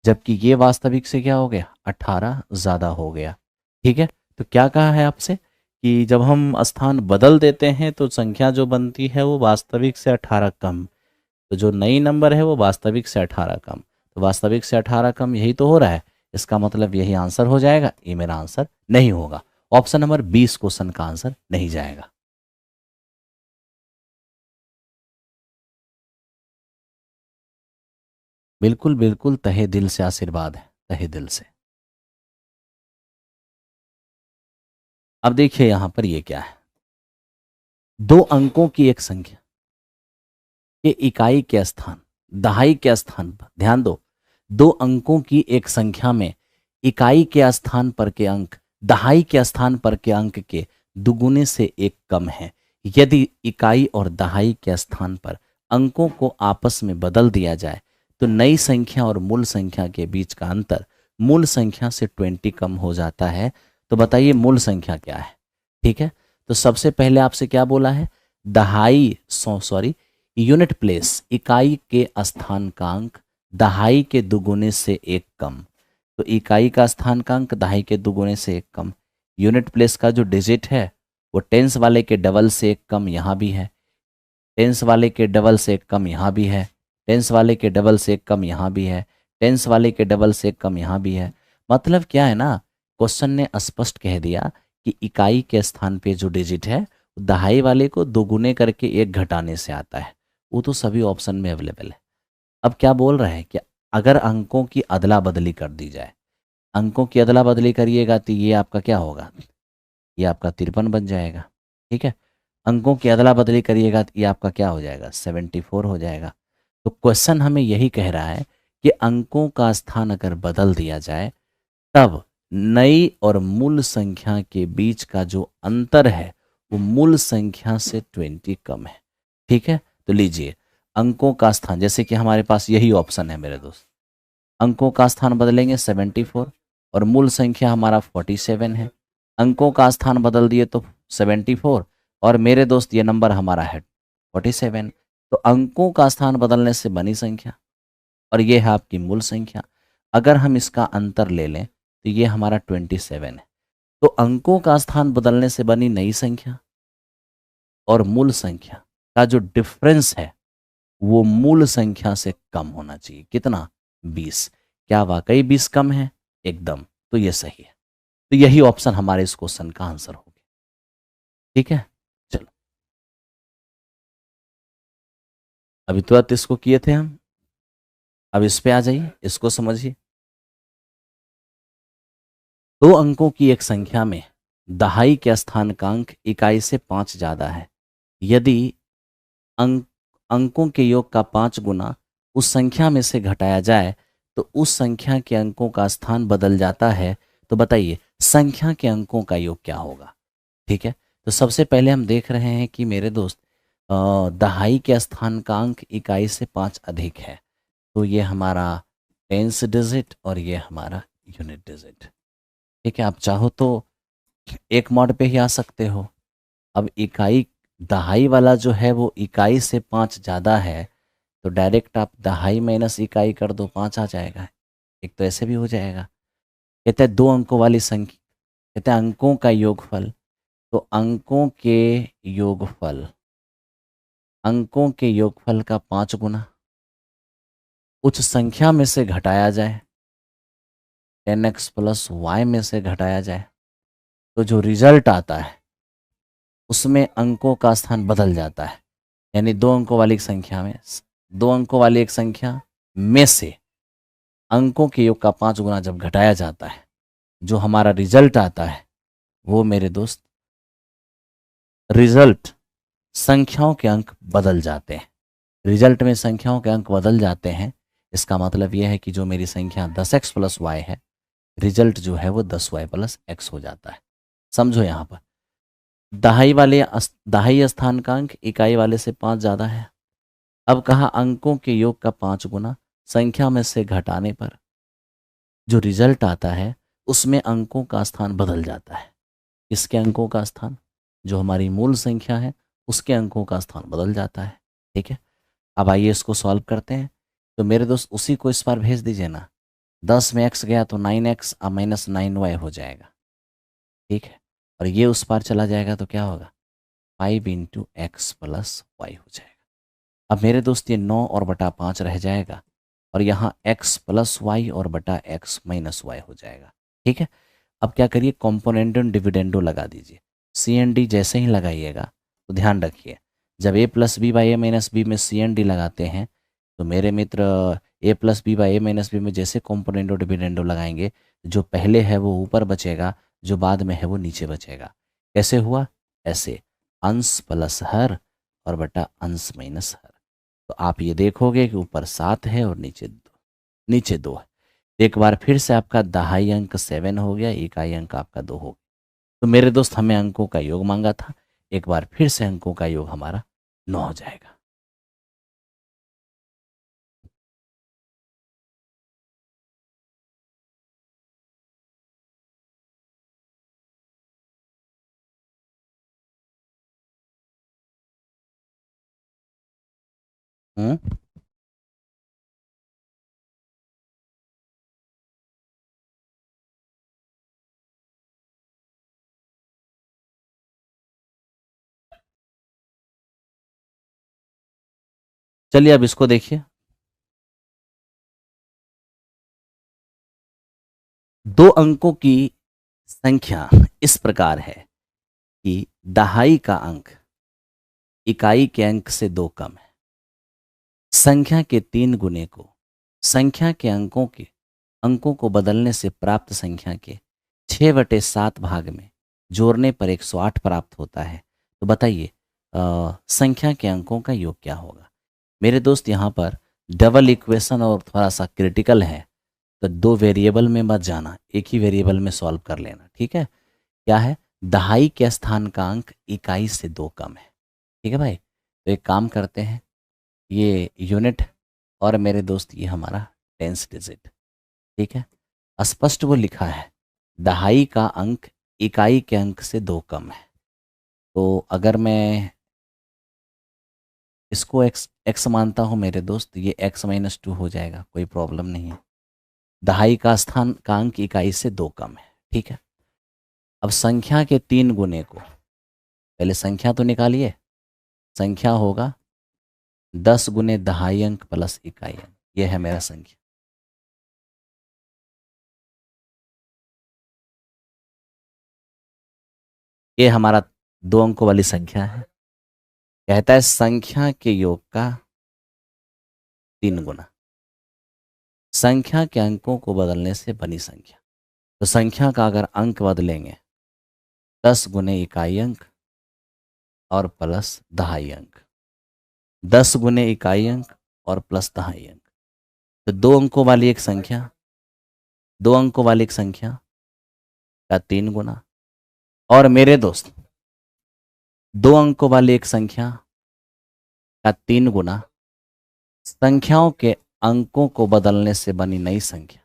जबकि ये वास्तविक से क्या हो गया, 18 ज़्यादा हो गया। ठीक है, तो क्या कहा है आपसे कि जब हम स्थान बदल देते हैं तो संख्या जो बनती है वो वास्तविक से 18 कम, तो जो नई नंबर है वो वास्तविक से 18 कम, तो वास्तविक से 18 कम यही तो हो रहा है, इसका मतलब यही आंसर हो जाएगा। ये मेरा आंसर नहीं होगा, ऑप्शन नंबर 20 क्वेश्चन का आंसर नहीं जाएगा। बिल्कुल बिल्कुल, तहे दिल से आशीर्वाद है, तहे दिल से। अब देखिए यहां पर ये क्या है, दो अंकों की एक संख्या के इकाई के स्थान दहाई के स्थान पर, ध्यान दो, दो अंकों की एक संख्या में इकाई के स्थान पर के अंक दहाई के स्थान पर के अंक के दुगुने से एक कम है। यदि इकाई और दहाई के स्थान पर अंकों को आपस में बदल दिया जाए तो नई संख्या और मूल संख्या के बीच का अंतर मूल संख्या से 20 कम हो जाता है। तो बताइए मूल संख्या क्या है। ठीक है, तो सबसे पहले आपसे क्या बोला है, दहाई सॉरी यूनिट प्लेस, इकाई के स्थानांक दहाई के दुगुने से एक कम, तो इकाई का स्थानांक दहाई के दुगुने से एक कम, यूनिट प्लेस का जो डिजिट है वो टेंस वाले के डबल से एक कम, यहाँ भी है, टेंस वाले के डबल से एक कम यहाँ भी है, टेंस वाले के डबल से एक कम यहाँ भी है, टेंस वाले के डबल से एक कम यहाँ भी है। मतलब क्या है ना, क्वेश्चन ने स्पष्ट कह दिया कि इकाई के स्थान पे जो डिजिट है दहाई वाले को दोगुने करके एक घटाने से आता है, वो तो सभी ऑप्शन में अवेलेबल है। अब क्या बोल रहा है, क्या अगर अंकों की अदला बदली कर दी जाए, अंकों की अदला बदली करिएगा तो ये आपका क्या होगा, ये आपका 53 बन जाएगा। ठीक है, अंकों की अदला बदली करिएगा तो ये आपका क्या हो जाएगा, 74 हो जाएगा। तो क्वेश्चन हमें यही कह रहा है कि अंकों का स्थान अगर बदल दिया जाए तब नई और मूल संख्या के बीच का जो अंतर है वो मूल संख्या से 20 कम है। ठीक है, तो लीजिए अंकों का स्थान, जैसे कि हमारे पास यही ऑप्शन है मेरे दोस्त, अंकों का स्थान बदलेंगे 74 और मूल संख्या हमारा 47 है। अंकों का स्थान बदल दिए तो 74 और मेरे दोस्त ये नंबर हमारा है 47। तो अंकों का स्थान बदलने से बनी संख्या और ये है आपकी मूल संख्या। अगर हम इसका अंतर ले लें तो ये हमारा 27 है। तो अंकों का स्थान बदलने से बनी नई संख्या और मूल संख्या का जो डिफरेंस है वो मूल संख्या से कम होना चाहिए। कितना, 20। क्या वाकई 20 कम है? एकदम। तो ये सही है। तो यही ऑप्शन हमारे इस क्वेश्चन का आंसर होगा। ठीक है, चलो अभी तुरंत इसको किए थे हम, अब इस पे आ जाइए, इसको समझिए। दो अंकों की एक संख्या में दहाई के स्थानांक इकाई से 5 ज्यादा है। यदि अंक अंकों के योग का 5 गुना उस संख्या में से घटाया जाए तो उस संख्या के अंकों का स्थान बदल जाता है। तो बताइए संख्या के अंकों का योग क्या होगा। ठीक है, तो सबसे पहले हम देख रहे हैं कि मेरे दोस्त दहाई के स्थानांक इकाई से 5 अधिक है। तो ये हमारा टेंस डिजिट और ये हमारा यूनिट डिजिट। ठीक है, आप चाहो तो एक मॉड पे ही आ सकते हो। अब इकाई दहाई वाला जो है वो इकाई से 5 ज़्यादा है तो डायरेक्ट आप दहाई माइनस इकाई कर दो, 5 आ जाएगा। एक तो ऐसे भी हो जाएगा। कहते हैं दो अंकों वाली संख्या, कहते हैं अंकों का योगफल। तो अंकों के योगफल का 5 गुना उच्च संख्या में से घटाया जाए, 10x प्लस वाई में से घटाया जाए, तो जो रिजल्ट आता है उसमें अंकों का स्थान बदल जाता है। यानी दो अंकों वाली एक संख्या में, दो अंकों वाली एक संख्या में से अंकों के योग का 5 गुना जब घटाया जाता है, जो हमारा रिजल्ट आता है वो मेरे दोस्त रिजल्ट संख्याओं के अंक बदल जाते हैं। रिजल्ट में संख्याओं के अंक बदल जाते हैं, इसका मतलब यह है कि जो मेरी संख्या 10x प्लस वाई है, रिजल्ट जो है वो 10y प्लस एक्स हो जाता है। समझो यहाँ पर दहाई स्थानांक इकाई वाले से 5 ज़्यादा है। अब कहा अंकों के योग का 5 गुना संख्या में से घटाने पर जो रिजल्ट आता है उसमें अंकों का स्थान बदल जाता है। इसके अंकों का स्थान, जो हमारी मूल संख्या है उसके अंकों का स्थान बदल जाता है। ठीक है, अब आइए इसको सॉल्व करते हैं। तो मेरे दोस्त उसी को इस बार भेज दीजिए ना। 10 में x गया तो 9x माइनस 9y हो जाएगा। ठीक है, और ये उस पार चला जाएगा तो क्या होगा, 5 इंटू एक्स प्लस वाई हो जाएगा। अब मेरे दोस्त ये 9 और बटा 5 रह जाएगा और यहाँ x प्लस वाई और बटा x माइनस वाई हो जाएगा। ठीक है, अब क्या करिए, कॉम्पोनेंडो डिविडेंडो लगा दीजिए। सी एन डी जैसे ही लगाइएगा तो ध्यान रखिए, जब a plus B by A minus B में सी एन डी लगाते हैं तो मेरे मित्र a plus B by A minus B में जैसे कॉम्पोनेंडो डिविडेंडो लगाएंगे, जो पहले है वो ऊपर बचेगा, जो बाद में है वो नीचे बचेगा। कैसे हुआ, ऐसे अंश प्लस हर और बटा अंश माइनस हर। तो आप ये देखोगे कि ऊपर 7 है और नीचे 2 है। एक बार फिर से आपका दहाई अंक 7 हो गया, इकाई अंक आपका 2 हो गया। तो मेरे दोस्त हमें अंकों का योग मांगा था, एक बार फिर से अंकों का योग हमारा 9 हो जाएगा। हम्म, चलिए अब इसको देखिए। दो अंकों की संख्या इस प्रकार है कि दहाई का अंक इकाई के अंक से 2 कम है। संख्या के 3 गुने को संख्या के अंकों को बदलने से प्राप्त संख्या के 6/7 भाग में जोड़ने पर 108 प्राप्त होता है। तो बताइए संख्या के अंकों का योग क्या होगा। मेरे दोस्त यहाँ पर डबल इक्वेशन और थोड़ा सा क्रिटिकल है, तो दो वेरिएबल में मत जाना, एक ही वेरिएबल में सॉल्व कर लेना, ठीक है। क्या है, दहाई के स्थान का अंक इकाई से 2 कम है, ठीक है भाई। तो एक काम करते हैं, ये यूनिट और मेरे दोस्त ये हमारा टेंस डिजिट, ठीक है। स्पष्ट वो लिखा है दहाई का अंक इकाई के अंक से 2 कम है। तो अगर मैं इसको x मानता हूँ मेरे दोस्त, ये x-2 हो जाएगा, कोई प्रॉब्लम नहीं है। दहाई का स्थान का अंक इकाई से 2 कम है, ठीक है। अब संख्या के 3 गुने को, पहले संख्या तो निकालिए। संख्या होगा 10 गुने दहाई अंक प्लस इकाई अंक, ये है मेरा संख्या। ये हमारा 2 अंकों वाली संख्या है। कहता है संख्या के योग का 3 गुना, संख्या के अंकों को बदलने से बनी संख्या। तो संख्या का अगर अंक बदलेंगे 10 गुने इकाई अंक और प्लस दहाई अंक, 10 गुने इकाई अंक और प्लस दहाई अंक। तो 2 अंकों वाली एक संख्या, 2 अंकों वाली एक संख्या का 3 गुना, और मेरे दोस्त 2 अंकों वाली एक संख्या का 3 गुना संख्याओं के अंकों को बदलने से बनी नई संख्या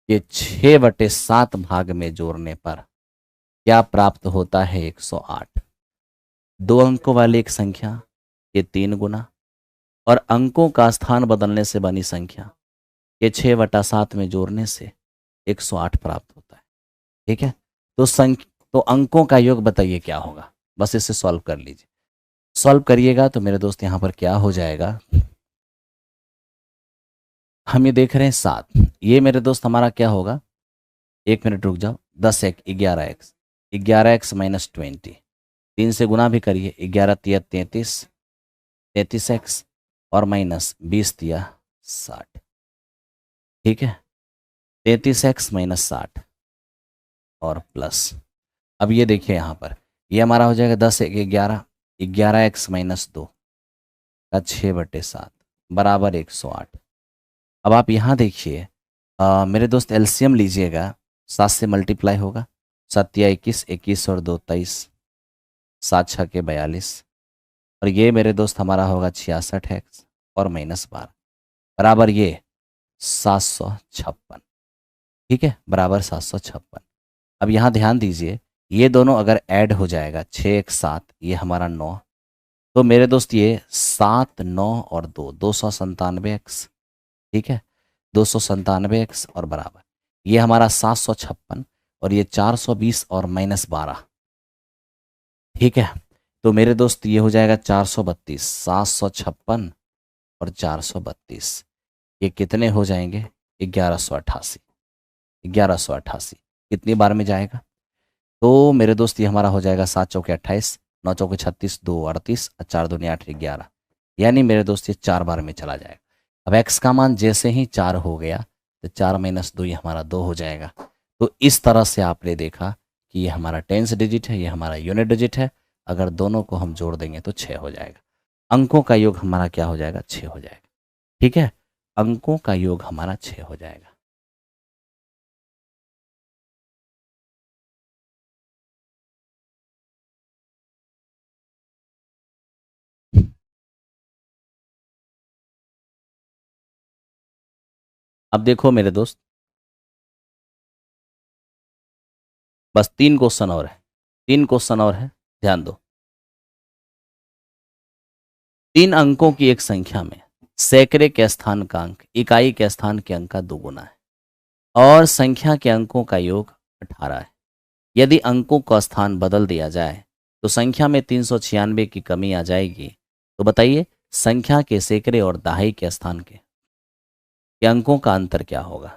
के 6/7 भाग में जोड़ने पर क्या प्राप्त होता है, 108। 2 अंकों वाली एक संख्या के 3 गुना और अंकों का स्थान बदलने से बनी संख्या के 6/7 में जोड़ने से 108 प्राप्त होता है, ठीक है। तो अंकों का योग बताइए क्या होगा, बस इसे सॉल्व कर लीजिए। सॉल्व करिएगा तो मेरे दोस्त यहाँ पर क्या हो जाएगा, हम ये देख रहे हैं 7, ये मेरे दोस्त हमारा क्या होगा, 1 मिनट रुक जाओ, 10 एक 11x, 11x माइनस 20, 3 से गुना भी करिए, 11 तिया 33, 33x और माइनस 20 तिया 60, ठीक है। 33x माइनस 60 और प्लस, अब ये देखिए यहाँ पर ये हमारा हो जाएगा 10 एक 11, 11x माइनस 2 का 6/7 बराबर 108। अब आप यहाँ देखिए मेरे दोस्त एलसीएम लीजिएगा, 7 से मल्टीप्लाई होगा, 7 या 21, 21 और 2 23, 7 6 के 42, और ये मेरे दोस्त हमारा होगा 66x और माइनस 12 बराबर ये 756, ठीक है, बराबर 756। अब यहाँ ध्यान दीजिए, ये दोनों अगर ऐड हो जाएगा 6 1 7, ये हमारा 9, तो मेरे दोस्त ये 7 9 और 2 297x, ठीक है, 297x और बराबर ये हमारा 756 और ये 420 और माइनस 12, ठीक है। तो मेरे दोस्त ये हो जाएगा 432, 756 और 432, ये कितने हो जाएंगे, 1188। 1188 कितनी बार में जाएगा, तो मेरे दोस्त ये हमारा हो जाएगा 7 चौके 28, 9 चौके 36, 2 38, 4 दूनी 8 11, यानी मेरे दोस्त ये 4 बार में चला जाएगा। अब x का मान जैसे ही 4 हो गया तो 4 माइनस 2 ये हमारा 2 हो जाएगा। तो इस तरह से आपने देखा कि ये हमारा टेंस डिजिट है, ये हमारा यूनिट डिजिट है, अगर दोनों को हम जोड़ देंगे तो 6 हो जाएगा। अंकों का योग हमारा क्या हो जाएगा, 6 हो जाएगा, ठीक है, अंकों का योग हमारा 6 हो जाएगा। अब देखो मेरे दोस्त, बस 3 क्वेश्चन और है, 3 क्वेश्चन और है, ध्यान दो। 3 अंकों की एक संख्या में सैकड़े के स्थान का अंक इकाई के स्थान के अंक का 2 गुना है और संख्या के अंकों का योग 18 है। यदि अंकों का स्थान बदल दिया जाए तो संख्या में 396 की कमी आ जाएगी। तो बताइए संख्या के सैकड़े और दहाई के स्थान के अंकों का अंतर क्या होगा।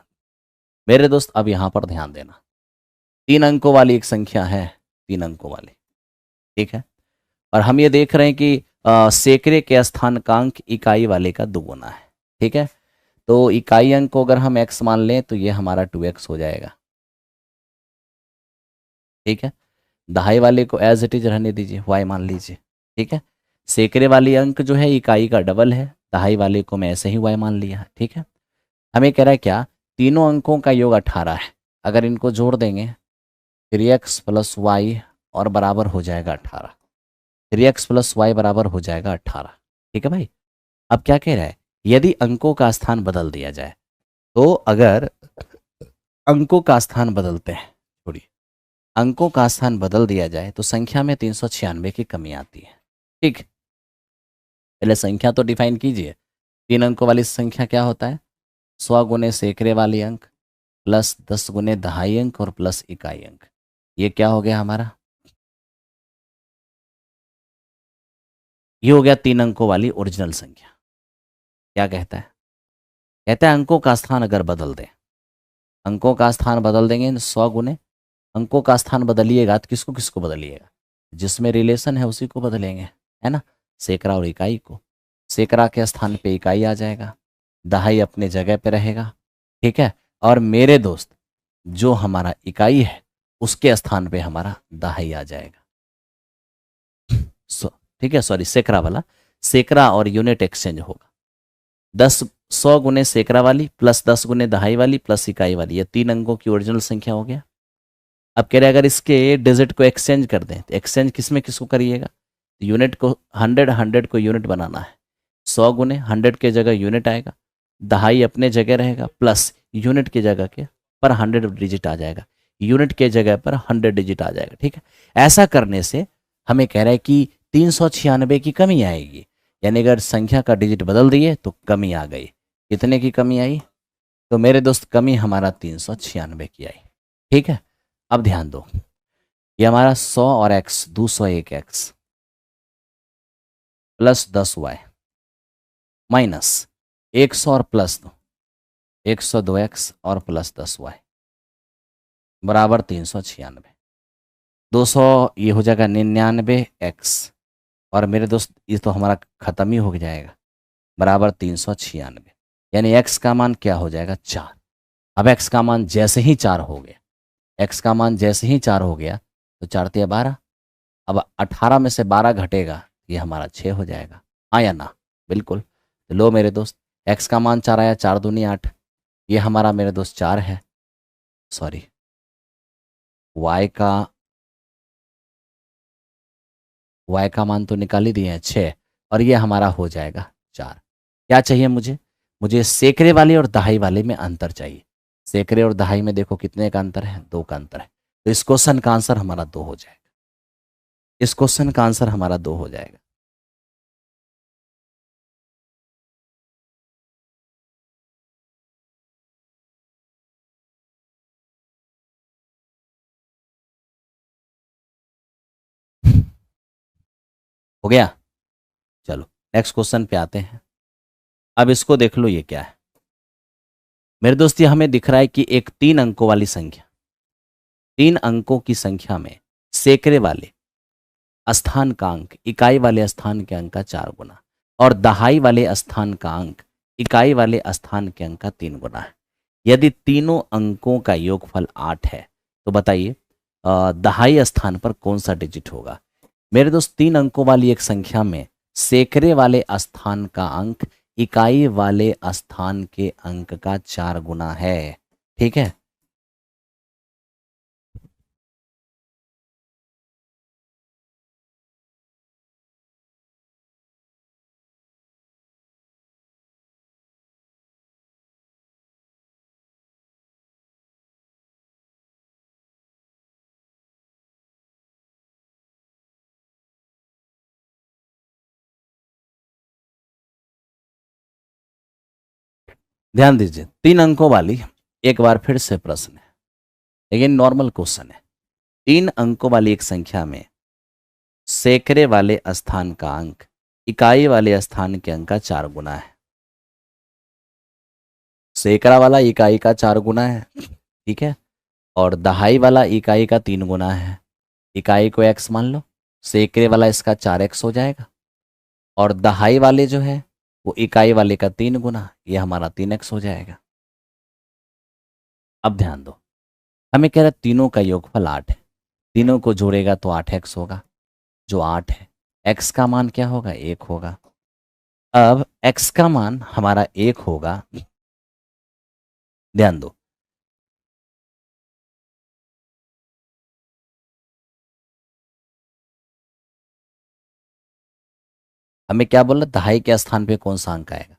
मेरे दोस्त अब यहाँ पर ध्यान देना, 3 अंकों वाली एक संख्या है, 3 अंकों वाली, ठीक है, और हम ये देख रहे हैं कि सैकड़े के स्थान का अंक इकाई वाले का 2 गुना है, ठीक है, तो इकाई अंक को अगर हम x मान लें तो ये हमारा 2x हो जाएगा। ठीक है, दहाई वाले को एज इट इज रहने दीजिए, y मान लीजिए। ठीक है, सैकड़े वाली अंक जो है इकाई का डबल है, दहाई वाले को मैं ऐसे ही y मान लिया। ठीक है, हमें कह रहा है क्या, तीनों अंकों का योग 18 है, अगर इनको जोड़ देंगे 3x प्लस वाई और बराबर हो जाएगा 18। 3x प्लस वाई बराबर हो जाएगा 18। ठीक है भाई, अब क्या कह रहा है, यदि अंकों का स्थान बदल दिया जाए, तो अगर अंकों का स्थान बदलते हैं, छोड़िए, अंकों का स्थान बदल दिया जाए तो संख्या में 396 की कमी आती है। ठीक, पहले संख्या तो डिफाइन कीजिए। तीन अंकों वाली संख्या क्या होता है, 100 गुने सैकड़े वाली अंक प्लस 10 गुने दहाई अंक और प्लस इकाई अंक। ये क्या हो गया हमारा, ये हो गया तीन अंकों वाली ओरिजिनल संख्या। क्या कहता है, कहता है अंकों का स्थान अगर बदल दें, अंकों का स्थान बदल देंगे 100 गुने, अंकों का स्थान बदलिएगा तो किसको किसको बदलिएगा, जिसमें रिलेशन है उसी को बदलेंगे, है ना, सैकड़ा और इकाई को। सैकड़ा के स्थान पे इकाई आ जाएगा, दहाई अपने जगह पे रहेगा। ठीक है, और मेरे दोस्त जो हमारा इकाई है उसके स्थान पे हमारा दहाई आ जाएगा। ठीक है, सॉरी, सैकड़ा वाला, सैकड़ा और यूनिट एक्सचेंज होगा। 100 गुने सैकड़ा वाली प्लस 10 गुने दहाई वाली प्लस इकाई वाली, ये तीन अंकों की ओरिजिनल संख्या हो गया। अब कह रहे हैं अगर इसके डिजिट को एक्सचेंज कर दें तो एक्सचेंज किस में किसको करिएगा, यूनिट को 100 को यूनिट बनाना है, 100 गुने 100 के जगह यूनिट आएगा, दहाई अपने जगह रहेगा प्लस यूनिट की जगह के पर 100 डिजिट आ जाएगा, यूनिट के जगह पर 100 डिजिट आ जाएगा। ठीक है, ऐसा करने से हमें कह रहा है कि 396 की कमी आएगी, यानी अगर संख्या का डिजिट बदल दिए तो कमी आ गई। कितने की कमी आई, तो मेरे दोस्त कमी हमारा 396 की आई। ठीक है, अब ध्यान दो, ये हमारा 100 और x 201x plus 10y minus 100 और प्लस 2 102x और प्लस 10y बराबर 396। 200 ये हो जाएगा 99x, और मेरे दोस्त ये तो हमारा खत्म ही हो जाएगा, बराबर 396, यानी x का मान क्या हो जाएगा 4। अब x का मान जैसे ही 4 हो गया, x का मान जैसे ही 4 हो गया तो 4 तिया 12, अब 18 में से 12 घटेगा, ये हमारा 6 हो जाएगा। हाँ या ना, बिल्कुल। तो लो मेरे दोस्त, x का मान 4 आया, 4 दूनी 8, ये हमारा मेरे दोस्त 4 है, सॉरी y का मान तो निकाल ही दिए हैं 6, और ये हमारा हो जाएगा 4। क्या चाहिए मुझे, मुझे सैकड़े वाले और दहाई वाले में अंतर चाहिए। सैकड़े और दहाई में देखो कितने का अंतर है, 2 का अंतर है, तो इस क्वेश्चन का आंसर हमारा 2 हो जाएगा। इस क्वेश्चन का आंसर हमारा 2 हो जाएगा। हो गया, चलो नेक्स्ट क्वेश्चन पे आते हैं। अब इसको देख लो, ये क्या है मेरे दोस्त, ये हमें दिख रहा है कि एक 3 अंकों वाली संख्या, 3 अंकों की संख्या में सैकड़े वाले स्थान का अंक इकाई वाले स्थान के अंक का 4 गुना और दहाई वाले स्थान का अंक इकाई वाले स्थान के अंक का 3 गुना है। यदि तीनों अंकों का योगफल 8 है तो बताइए दहाई स्थान पर कौन सा डिजिट होगा। मेरे दोस्त 3 अंकों वाली एक संख्या में सैकड़े वाले स्थान का अंक इकाई वाले स्थान के अंक का 4 गुना है। ठीक है, ध्यान दीजिए, 3 अंकों वाली, एक बार फिर से प्रश्न है, लेकिन नॉर्मल क्वेश्चन है। 3 अंकों वाली एक संख्या में सैकड़े वाले स्थान का अंक इकाई वाले स्थान के अंक का 4 गुना है। सैकड़ा वाला इकाई का 4 गुना है, ठीक है, और दहाई वाला इकाई का 3 गुना है। इकाई को x मान लो, सैकड़े वाला इसका 4x हो जाएगा, और दहाई वाले जो है वो इकाई वाले का 3 गुना, ये हमारा 3x हो जाएगा। अब ध्यान दो, हमें कह रहा है तीनों का योगफल 8 है, तीनों को जोड़ेगा तो 8x होगा, जो 8 है। x का मान क्या होगा? 1 होगा। अब x का मान हमारा 1 होगा। ध्यान दो, हमें क्या बोला? दहाई के स्थान पे कौन सा अंक आएगा?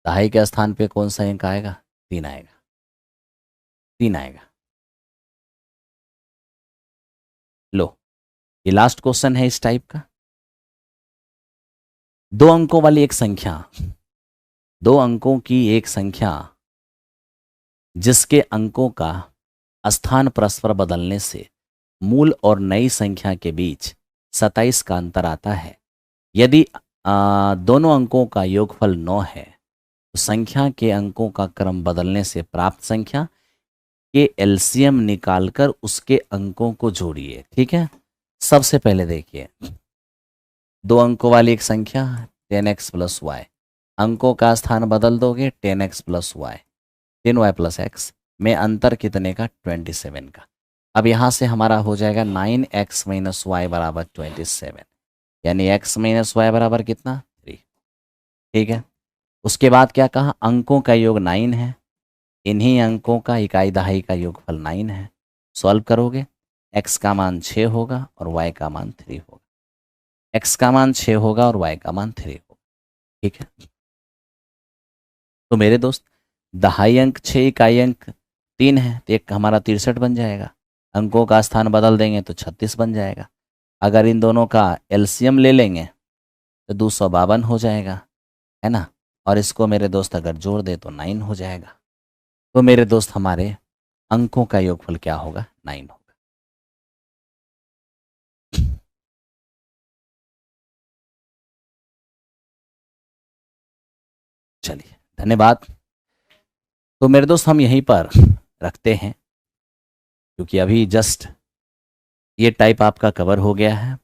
दहाई के स्थान पे कौन सा अंक आएगा? 3 आएगा, 3 आएगा। लो, ये लास्ट क्वेश्चन है इस टाइप का। 2 अंकों वाली एक संख्या, 2 अंकों की एक संख्या जिसके अंकों का स्थान परस्पर बदलने से मूल और नई संख्या के बीच 27 का अंतर आता है। यदि दोनों अंकों का योगफल 9 है तो संख्या के अंकों का क्रम बदलने से प्राप्त संख्या के एलसीएम निकालकर उसके अंकों को जोड़िए। ठीक है, सबसे पहले देखिए, 2 अंकों वाली एक संख्या 10x प्लस वाई, अंकों का स्थान बदल दोगे 10x plus Y, 10y plus x में अंतर कितने का? 27 का। अब यहाँ से हमारा हो जाएगा 9x माइनस वाई बराबर 27, यानी x माइनस वाई बराबर कितना? 3। ठीक है, उसके बाद क्या कहा? अंकों का योग 9 है, इन्हीं अंकों का इकाई दहाई का योगफल 9 है। सॉल्व करोगे, x का मान 6 होगा और y का मान 3 होगा। x का मान 6 होगा और y का मान 3 होगा। ठीक है, तो मेरे दोस्त दहाई अंक 6, इकाई अंक 3 है, तो एक हमारा 63 बन जाएगा। अंकों का स्थान बदल देंगे तो 36 बन जाएगा। अगर इन दोनों का एलसीएम ले लेंगे तो 252 हो जाएगा, है ना। और इसको मेरे दोस्त अगर जोड़ दे तो 9 हो जाएगा। तो मेरे दोस्त हमारे अंकों का योगफल क्या होगा? 9 होगा। चलिए, धन्यवाद। तो मेरे दोस्त हम यहीं पर रखते हैं, क्योंकि अभी जस्ट ये टाइप आपका कवर हो गया है।